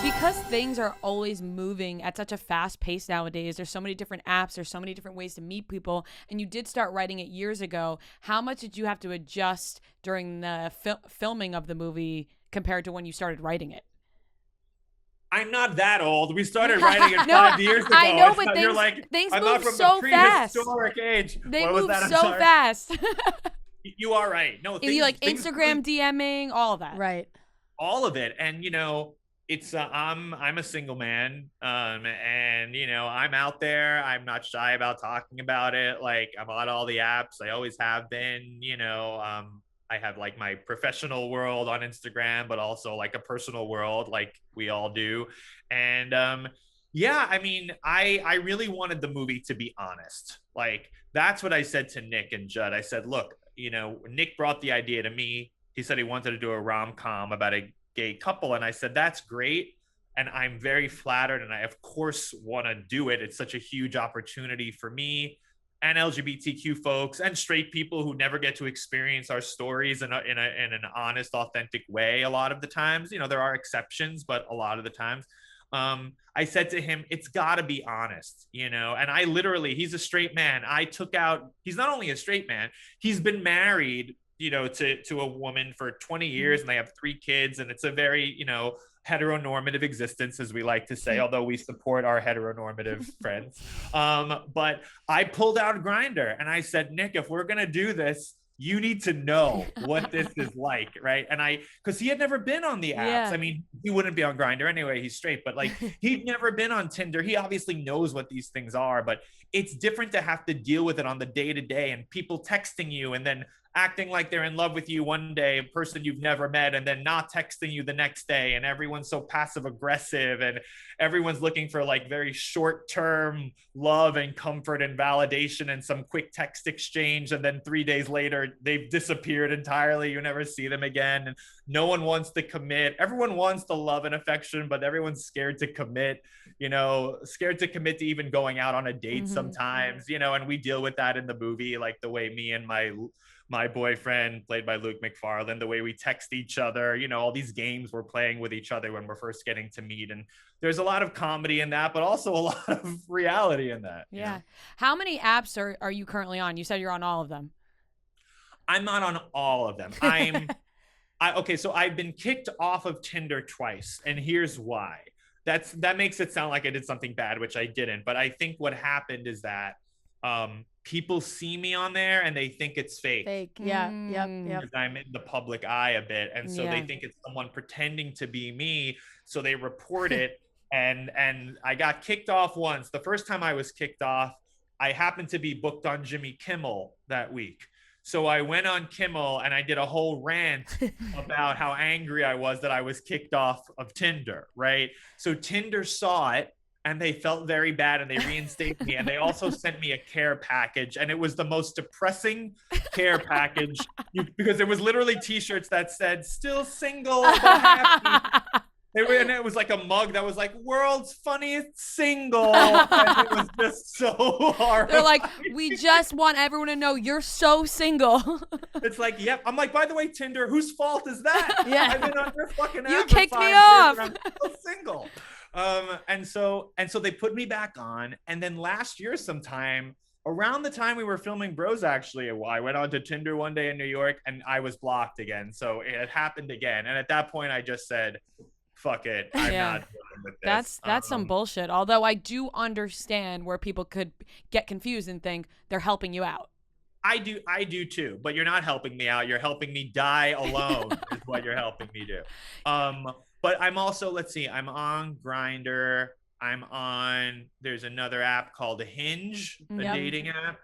Because things are always moving at such a fast pace nowadays, there's so many different apps, there's so many different ways to meet people, and you did start writing it years ago. How much did you have to adjust during the filming of the movie compared to when you started writing it? I'm not that old. We started writing it No, 5 years ago. I know, but You're things, like, things I'm not move from so the fast. prehistoric age. They What was move that? I'm so sorry. fast. You are right. No, You like things Instagram DMing, all of that. Right. all of it. And it's I'm a single man, and I'm out there. I'm not shy about talking about it. Like, I'm on all the apps. I always have been. I have like my professional world on Instagram, but also like a personal world, like we all do. And yeah, I mean, I really wanted the movie to be honest. Like, that's what I said to Nick and Judd. I said, look, Nick brought the idea to me. He said he wanted to do a rom-com about a gay couple, and I said, that's great, and I'm very flattered, and I of course want to do it. It's such a huge opportunity for me and LGBTQ folks and straight people who never get to experience our stories in an honest, authentic way. A lot of the times, there are exceptions, but a lot of the times, I said to him, it's got to be honest, and I literally, he's a straight man. He's not only a straight man, he's been married, to a woman for 20 years, and they have 3 kids, and it's a very, heteronormative existence, as we like to say, although we support our heteronormative friends. But I pulled out Grindr and I said, Nick, if we're going to do this, you need to know what this is like, right? And because he had never been on the apps. Yeah. I mean, he wouldn't be on Grindr anyway, he's straight, but like, he'd never been on Tinder. He obviously knows what these things are, but it's different to have to deal with it on the day-to-day, and people texting you and then acting like they're in love with you one day, a person you've never met, and then not texting you the next day, and everyone's so passive aggressive, and everyone's looking for like very short-term love and comfort and validation and some quick text exchange, and then 3 days later they've disappeared entirely. You never see them again, and no one wants to commit. Everyone wants the love and affection, but everyone's scared to commit, scared to commit to even going out on a date sometimes, and we deal with that in the movie, like the way me and my boyfriend, played by Luke McFarlane, the way we text each other, all these games we're playing with each other when we're first getting to meet. And there's a lot of comedy in that, but also a lot of reality in that. Yeah. How many apps are you currently on? You said you're on all of them. I'm not on all of them. Okay, so I've been kicked off of Tinder twice, and here's why. That makes it sound like I did something bad, which I didn't. But I think what happened is that people see me on there and they think it's fake. Yeah. Yep. Because I'm in the public eye a bit, and so they think it's someone pretending to be me, so they report it. and I got kicked off once. The first time I was kicked off, I happened to be booked on Jimmy Kimmel that week. So I went on Kimmel and I did a whole rant about how angry I was that I was kicked off of Tinder, right? So Tinder saw it and they felt very bad and they reinstated me, and they also sent me a care package, and it was the most depressing care package because it was literally t-shirts that said still single but happy. And it was like a mug that was like world's funniest single, and it was just so hard. They're like, we just want everyone to know you're so single. It's like, yep. I'm like, by the way, Tinder, whose fault is that? Yeah. I've been on your fucking app You for kicked 5 me years off. and I'm still single. And so they put me back on, and then last year sometime, around the time we were filming Bros, actually, I went on to Tinder one day in New York and I was blocked again. So it had happened again, and at that point I just said, fuck it, I'm not dealing with this. That's some bullshit. Although I do understand where people could get confused and think they're helping you out. I do too, but you're not helping me out. You're helping me die alone is what you're helping me do. But I'm also, let's see, I'm on Grindr. There's another app called Hinge, a dating app.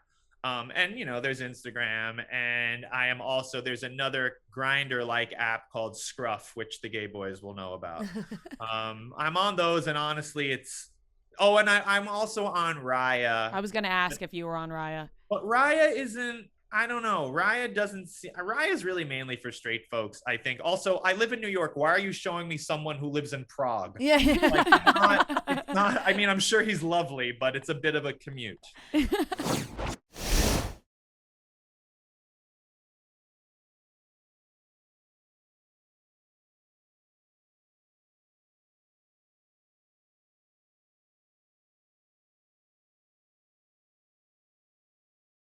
And there's Instagram, and there's another Grindr-like app called Scruff, which the gay boys will know about. I'm on those, and honestly, and I'm also on Raya. I was going to ask if you were on Raya. But Raya isn't, I don't know. Raya is really mainly for straight folks, I think. Also, I live in New York. Why are you showing me someone who lives in Prague? Yeah. Like, it's not, I mean, I'm sure he's lovely, but it's a bit of a commute.